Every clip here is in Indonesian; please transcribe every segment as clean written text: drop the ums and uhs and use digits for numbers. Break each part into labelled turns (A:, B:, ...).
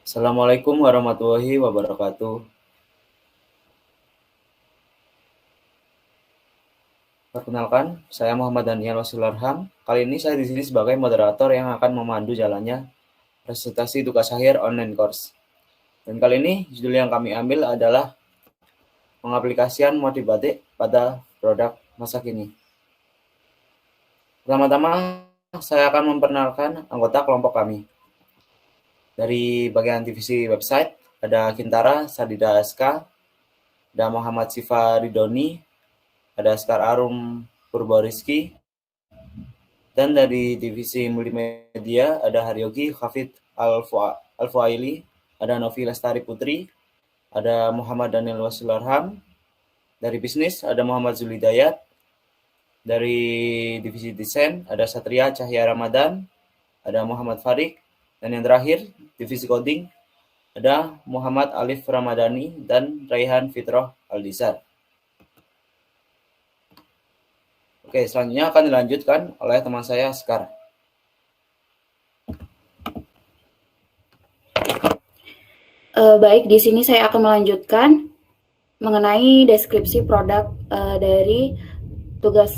A: Assalamualaikum warahmatullahi wabarakatuh. Perkenalkan, saya Muhammad Daniel Wasilarham. Kali ini saya di sini sebagai moderator yang akan memandu jalannya presentasi tugas akhir online course. Dan kali ini judul yang kami ambil adalah pengaplikasian motif batik pada produk masa kini. Pertama-tama, saya akan memperkenalkan anggota kelompok kami. Dari bagian divisi website, ada Kintara Sadida SK, ada Muhammad Sifa Ridoni, ada Askar Arum Purbarizki, dan dari divisi multimedia ada Haryogi Hafid Al-Fuaili, ada Novi Lestari Putri, ada Muhammad Daniel Wasilarham, dari bisnis ada Muhammad Zulidayat, dari divisi desain ada Satria Cahya Ramadan, ada Muhammad Farik, dan yang terakhir divisi coding ada Muhammad Alif Ramadhani dan Raihan Fitroh Aldisar. Oke, selanjutnya akan dilanjutkan oleh teman saya Askar.
B: Baik, di sini saya akan melanjutkan mengenai deskripsi produk dari tugas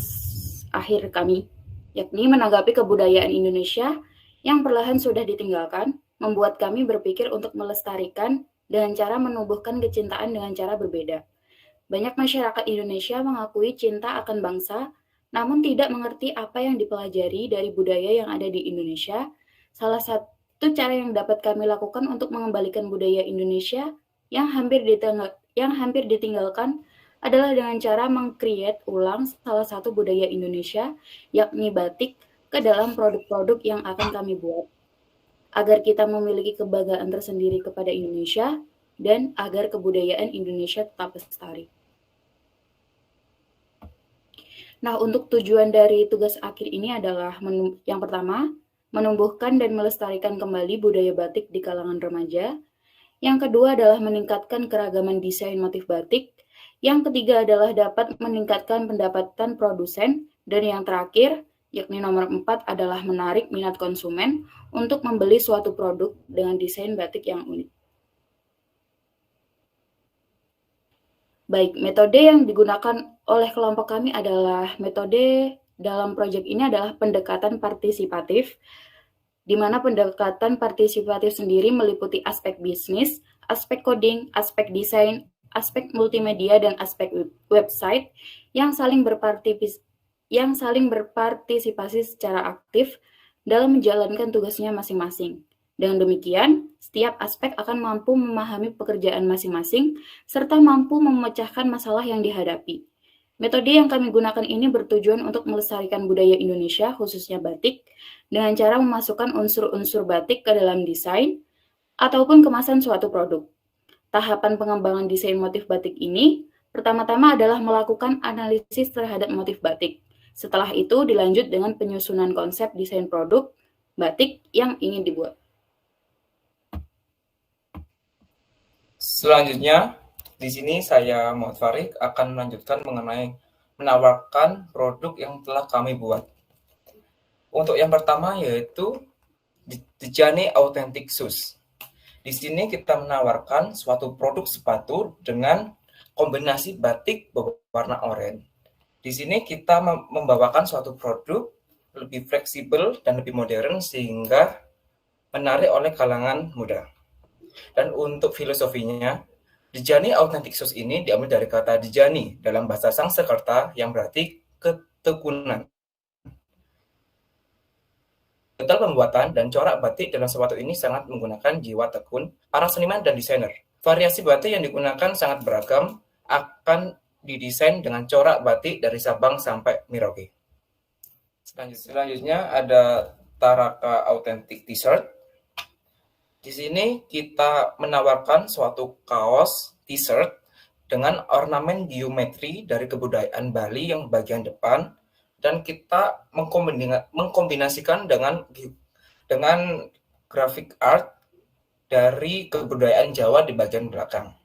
B: akhir kami, yakni menanggapi kebudayaan Indonesia yang perlahan sudah ditinggalkan, membuat kami berpikir untuk melestarikan dengan cara menumbuhkan kecintaan dengan cara berbeda. Banyak masyarakat Indonesia mengakui cinta akan bangsa, namun tidak mengerti apa yang dipelajari dari budaya yang ada di Indonesia. Salah satu cara yang dapat kami lakukan untuk mengembalikan budaya Indonesia yang hampir ditinggalkan adalah dengan cara meng-create ulang salah satu budaya Indonesia, yakni batik, ke dalam produk-produk yang akan kami buat, agar kita memiliki kebanggaan tersendiri kepada Indonesia dan agar kebudayaan Indonesia tetap lestari. Nah, untuk tujuan dari tugas akhir ini adalah yang pertama, menumbuhkan dan melestarikan kembali budaya batik di kalangan remaja. Yang kedua adalah meningkatkan keragaman desain motif batik. Yang ketiga adalah dapat meningkatkan pendapatan produsen. Dan yang terakhir, yakni nomor 4 adalah menarik minat konsumen untuk membeli suatu produk dengan desain batik yang unik. Baik, metode yang digunakan oleh kelompok kami adalah metode dalam proyek ini adalah pendekatan partisipatif, di mana pendekatan partisipatif sendiri meliputi aspek bisnis, aspek coding, aspek desain, aspek multimedia, dan aspek website yang saling berpartisipasi secara aktif dalam menjalankan tugasnya masing-masing. Dengan demikian, setiap aspek akan mampu memahami pekerjaan masing-masing serta mampu memecahkan masalah yang dihadapi. Metode yang kami gunakan ini bertujuan untuk melestarikan budaya Indonesia, khususnya batik, dengan cara memasukkan unsur-unsur batik ke dalam desain ataupun kemasan suatu produk. Tahapan pengembangan desain motif batik ini pertama-tama adalah melakukan analisis terhadap motif batik. Setelah itu dilanjut dengan penyusunan konsep desain produk batik yang ingin dibuat.
C: Selanjutnya, di sini saya Muhammad Farik akan melanjutkan mengenai menawarkan produk yang telah kami buat. Untuk yang pertama yaitu Dejani Authentic Shoes. Di sini kita menawarkan suatu produk sepatu dengan kombinasi batik berwarna oranye. Di sini kita membawakan suatu produk lebih fleksibel dan lebih modern sehingga menarik oleh kalangan muda. Dan untuk filosofinya, Dejani Authentic Shoes ini diambil dari kata Dejani dalam bahasa Sanskerta yang berarti ketekunan. Detail pembuatan dan corak batik dalam sepatu ini sangat menggunakan jiwa tekun para seniman dan desainer. Variasi batik yang digunakan sangat beragam, akan didesain dengan corak batik dari Sabang sampai Merauke. Selanjutnya ada Taraka Authentic T-shirt. Di sini kita menawarkan suatu kaos T-shirt dengan ornamen geometri dari kebudayaan Bali yang bagian depan, dan kita mengkombinasikan dengan grafik art dari kebudayaan Jawa di bagian belakang.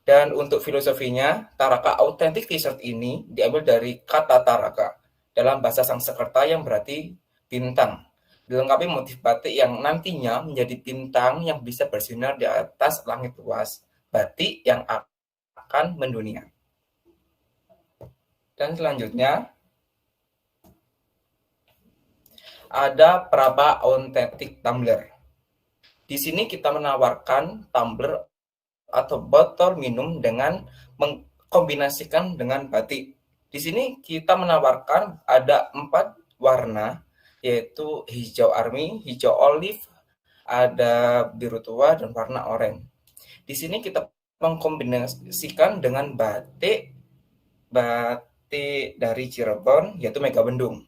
C: Dan untuk filosofinya, Taraka Authentic T-shirt ini diambil dari kata Taraka dalam bahasa Sanskerta yang berarti bintang. dilengkapi motif batik yang nantinya menjadi bintang yang bisa bersinar di atas langit luas, batik yang akan mendunia. Dan selanjutnya ada Praba Authentic Tumbler. Di sini kita menawarkan tumbler atau botol minum dengan mengkombinasikan dengan batik. Di sini kita menawarkan ada 4 warna, yaitu hijau army, hijau olive, ada biru tua, dan warna oranye. Di sini kita mengkombinasikan dengan batik dari Cirebon, yaitu Megabendung.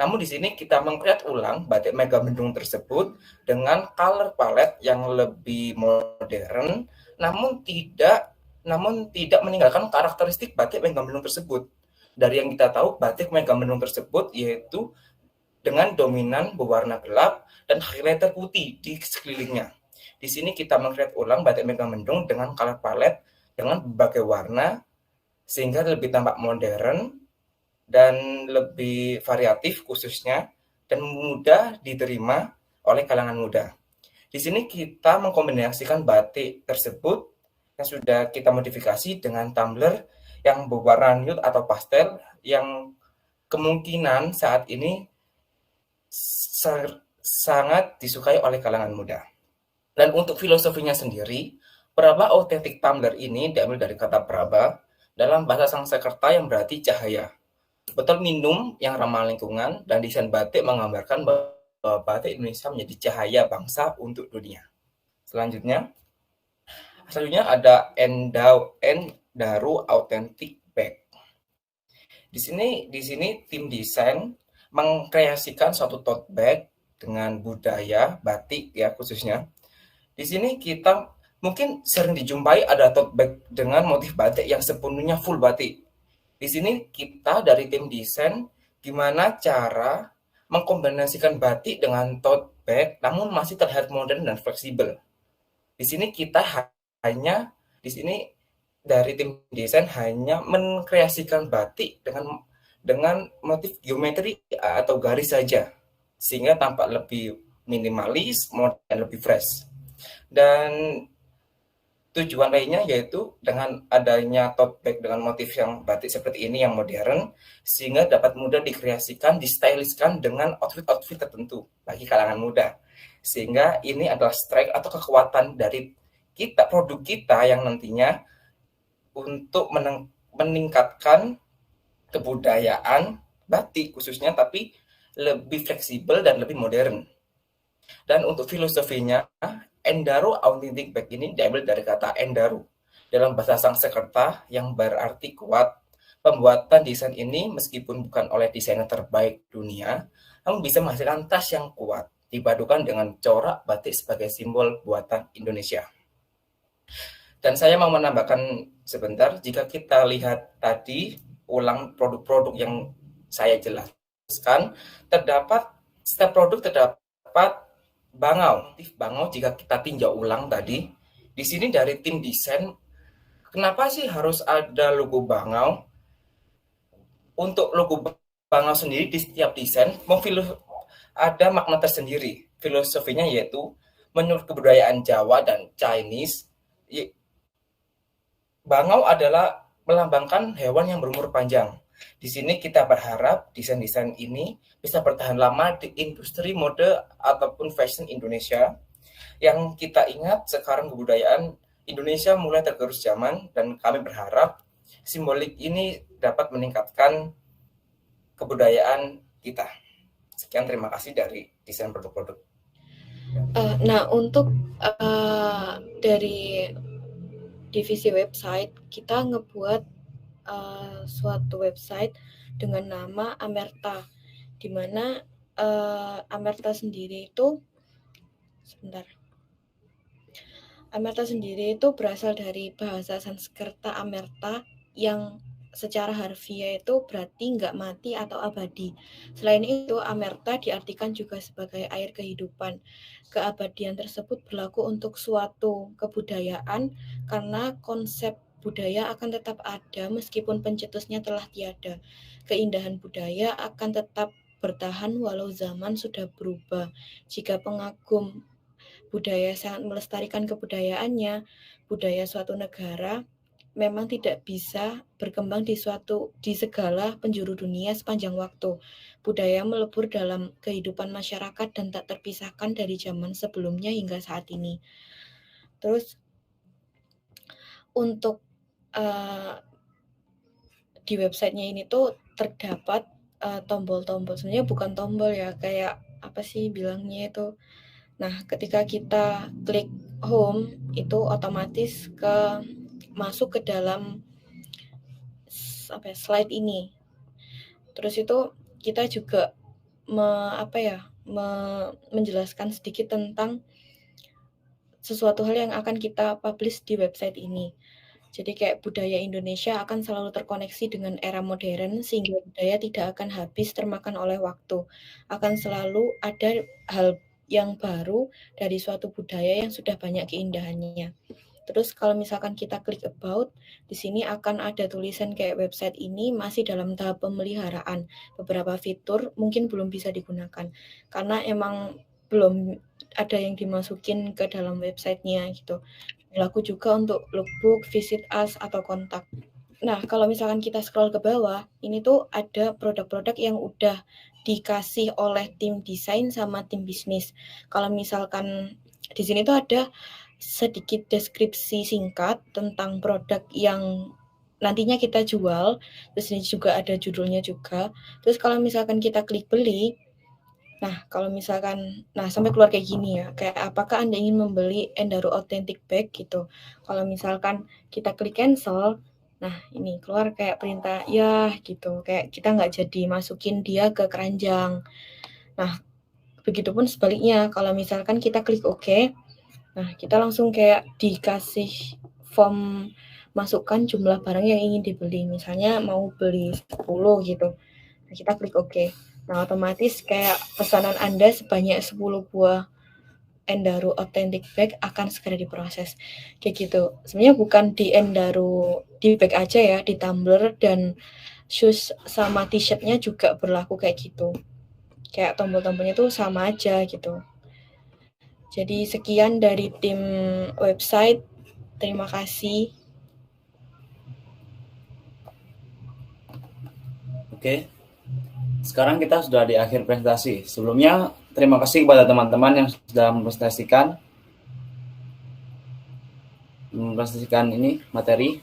C: Namun di sini kita mengcreate ulang batik Megabendung tersebut dengan color palette yang lebih modern, namun tidak meninggalkan karakteristik batik Megabendung tersebut. Dari yang kita tahu, batik Megabendung tersebut yaitu dengan dominan berwarna gelap dan highlighter putih di sekelilingnya. Di sini kita mengcreate ulang batik Megabendung dengan color palette dengan berbagai warna sehingga lebih tampak modern dan lebih variatif khususnya dan mudah diterima oleh kalangan muda. Di sini kita mengkombinasikan batik tersebut yang sudah kita modifikasi dengan tumbler yang berwarna nude atau pastel yang kemungkinan saat ini sangat disukai oleh kalangan muda. Dan untuk filosofinya sendiri, Praba Authentic Tumbler ini diambil dari kata Praba dalam bahasa Sanskerta yang berarti cahaya. Botol minum yang ramah lingkungan dan desain batik menggambarkan bahwa batik Indonesia menjadi cahaya bangsa untuk dunia. Selanjutnya ada Endaru Authentic Bag. Di sini tim desain mengkreasikan suatu tote bag dengan budaya batik ya khususnya. Di sini kita mungkin sering dijumpai ada tote bag dengan motif batik yang sepenuhnya full batik. Di sini kita dari tim desain gimana cara mengkombinasikan batik dengan tote bag namun masih terlihat modern dan fleksibel. Di sini dari tim desain hanya mengkreasikan batik dengan motif geometri atau garis saja sehingga tampak lebih minimalis, modern, dan lebih fresh. Dan tujuan lainnya yaitu dengan adanya tote bag dengan motif yang batik seperti ini yang modern sehingga dapat mudah dikreasikan, distylishkan dengan outfit tertentu bagi kalangan muda. Sehingga ini adalah strength atau kekuatan dari produk kita yang nantinya untuk meningkatkan kebudayaan batik khususnya tapi lebih fleksibel dan lebih modern. Dan untuk filosofinya, Endaru Authentic Bag ini diambil dari kata Endaru dalam bahasa Sanskerta yang berarti kuat. Pembuatan desain ini meskipun bukan oleh desainer terbaik dunia, namun bisa menghasilkan tas yang kuat dipadukan dengan corak batik sebagai simbol buatan Indonesia. Dan saya mau menambahkan sebentar, jika kita lihat tadi ulang produk-produk yang saya jelaskan, setiap produk terdapat bangau. Jika kita tinjau ulang tadi, di sini dari tim desain, kenapa sih harus ada logo bangau? Untuk logo bangau sendiri di setiap desain ada makna tersendiri. Filosofinya yaitu menurut kebudayaan Jawa dan Chinese, bangau adalah melambangkan hewan yang berumur panjang. Di sini kita berharap desain-desain ini bisa bertahan lama di industri mode ataupun fashion Indonesia. Yang kita ingat sekarang kebudayaan Indonesia mulai tergerus zaman dan kami berharap simbolik ini dapat meningkatkan kebudayaan kita. Sekian, terima kasih dari desain produk-produk.
D: Nah, untuk dari divisi website, kita ngebuat suatu website dengan nama Amerta, di mana Amerta sendiri itu berasal dari bahasa Sanskerta Amerta yang secara harfiah itu berarti nggak mati atau abadi. Selain itu, Amerta diartikan juga sebagai air kehidupan. Keabadian tersebut berlaku untuk suatu kebudayaan karena konsep budaya akan tetap ada meskipun pencetusnya telah tiada. Keindahan budaya akan tetap bertahan walau zaman sudah berubah. Jika pengagum budaya sangat melestarikan kebudayaannya, budaya suatu negara memang tidak bisa berkembang di segala penjuru dunia sepanjang waktu. Budaya melebur dalam kehidupan masyarakat dan tak terpisahkan dari zaman sebelumnya hingga saat ini. Terus untuk di websitenya ini tuh terdapat tombol-tombol. Sebenarnya bukan tombol ya, kayak apa sih bilangnya itu. Nah, ketika kita klik home itu otomatis masuk ke dalam slide ini. Terus itu kita juga menjelaskan sedikit tentang sesuatu hal yang akan kita publish di website ini. Jadi kayak budaya Indonesia akan selalu terkoneksi dengan era modern sehingga budaya tidak akan habis termakan oleh waktu. Akan selalu ada hal yang baru dari suatu budaya yang sudah banyak keindahannya. Terus kalau misalkan kita klik about, di sini akan ada tulisan kayak website ini masih dalam tahap pemeliharaan. Beberapa fitur mungkin belum bisa digunakan karena emang belum ada yang dimasukin ke dalam websitenya gitu. Berlaku juga untuk lookbook, visit us, atau kontak. Nah, kalau misalkan kita scroll ke bawah, ini tuh ada produk-produk yang udah dikasih oleh tim desain sama tim bisnis. Kalau misalkan di sini tuh ada sedikit deskripsi singkat tentang produk yang nantinya kita jual. Terus ini juga ada judulnya juga. Terus kalau misalkan kita klik beli, sampai keluar kayak gini ya, kayak apakah Anda ingin membeli Endaro Authentic Bag gitu. Kalau misalkan kita klik cancel, nah ini keluar kayak perintah ya gitu, kayak kita nggak jadi masukin dia ke keranjang. Nah, begitupun sebaliknya, kalau misalkan kita klik OK, nah kita langsung kayak dikasih form masukkan jumlah barang yang ingin dibeli. Misalnya mau beli 10 gitu, nah kita klik OK. Nah, otomatis kayak pesanan Anda sebanyak 10 buah Endaro Authentic Bag akan segera diproses. Kayak gitu. Sebenarnya bukan di Endaro, di bag aja ya, di tumbler dan shoes sama t-shirtnya juga berlaku kayak gitu. Kayak tombol-tombolnya tuh sama aja gitu. Jadi sekian dari tim website. Terima kasih.
A: Oke. Sekarang kita sudah di akhir presentasi. Sebelumnya, terima kasih kepada teman-teman yang sudah mempresentasikan ini materi.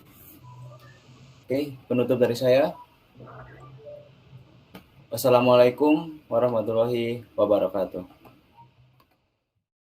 A: Oke, penutup dari saya. Wassalamualaikum warahmatullahi wabarakatuh.